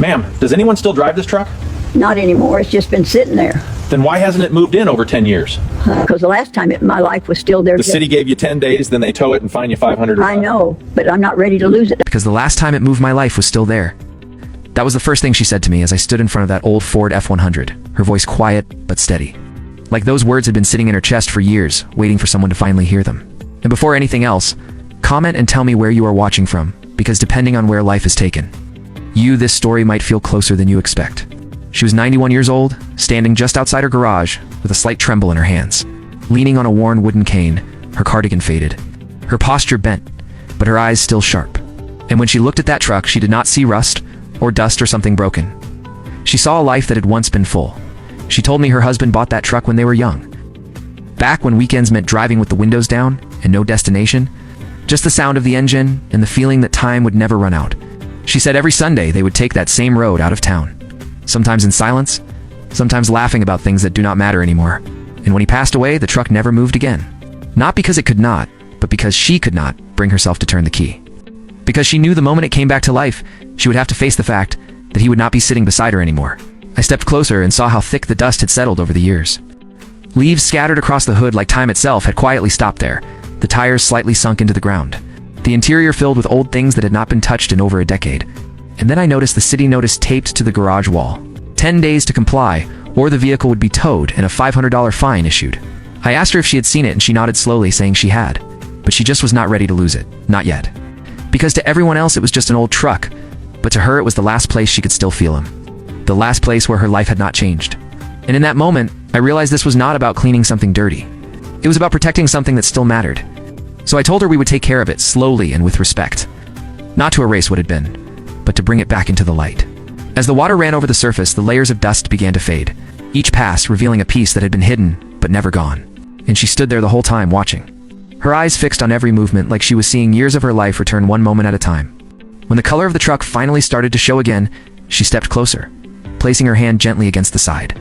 Ma'am, does anyone still drive this truck? Not anymore. It's just been sitting there. Then why hasn't it moved in over 10 years? Because the last time my life was still there. The city gave you 10 days, then they tow it and fine you $500. I know, but I'm not ready to lose it. Because the last time it moved my life was still there. That was the first thing she said to me as I stood in front of that old Ford F-100, her voice quiet but steady. Like those words had been sitting in her chest for years, waiting for someone to finally hear them. And before anything else, comment and tell me where you are watching from, because depending on where life is taken, this story might feel closer than you expect. She was 91 years old, standing just outside her garage with a slight tremble in her hands. Leaning on a worn wooden cane, her cardigan faded. Her posture bent, but her eyes still sharp. And when she looked at that truck, she did not see rust or dust or something broken. She saw a life that had once been full. She told me her husband bought that truck when they were young. Back when weekends meant driving with the windows down and no destination, just the sound of the engine and the feeling that time would never run out. She said every Sunday they would take that same road out of town. Sometimes in silence, sometimes laughing about things that do not matter anymore. And when he passed away, the truck never moved again. Not because it could not, but because she could not bring herself to turn the key. Because she knew the moment it came back to life, she would have to face the fact that he would not be sitting beside her anymore. I stepped closer and saw how thick the dust had settled over the years. Leaves scattered across the hood like time itself had quietly stopped there, the tires slightly sunk into the ground. The interior filled with old things that had not been touched in over a decade. And then I noticed the city notice taped to the garage wall. 10 days to comply, or the vehicle would be towed and a $500 fine issued. I asked her if she had seen it and she nodded slowly, saying she had. But she just was not ready to lose it. Not yet. Because to everyone else it was just an old truck, but to her it was the last place she could still feel him. The last place where her life had not changed. And in that moment, I realized this was not about cleaning something dirty. It was about protecting something that still mattered. So I told her we would take care of it slowly and with respect. Not to erase what had been, but to bring it back into the light. As the water ran over the surface, the layers of dust began to fade, each pass revealing a piece that had been hidden, but never gone. And she stood there the whole time watching. Her eyes fixed on every movement like she was seeing years of her life return one moment at a time. When the color of the truck finally started to show again, she stepped closer, placing her hand gently against the side.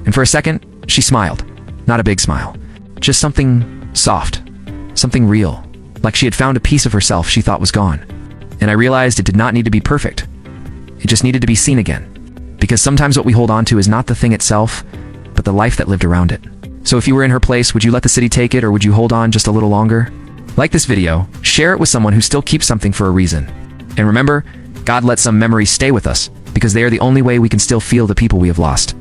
And for a second, she smiled. Not a big smile. Just something soft. Something real. Like she had found a piece of herself she thought was gone. And I realized it did not need to be perfect. It just needed to be seen again. Because sometimes what we hold on to is not the thing itself, but the life that lived around it. So if you were in her place, would you let the city take it, or would you hold on just a little longer? Like this video, share it with someone who still keeps something for a reason. And remember, God lets some memories stay with us, because they are the only way we can still feel the people we have lost.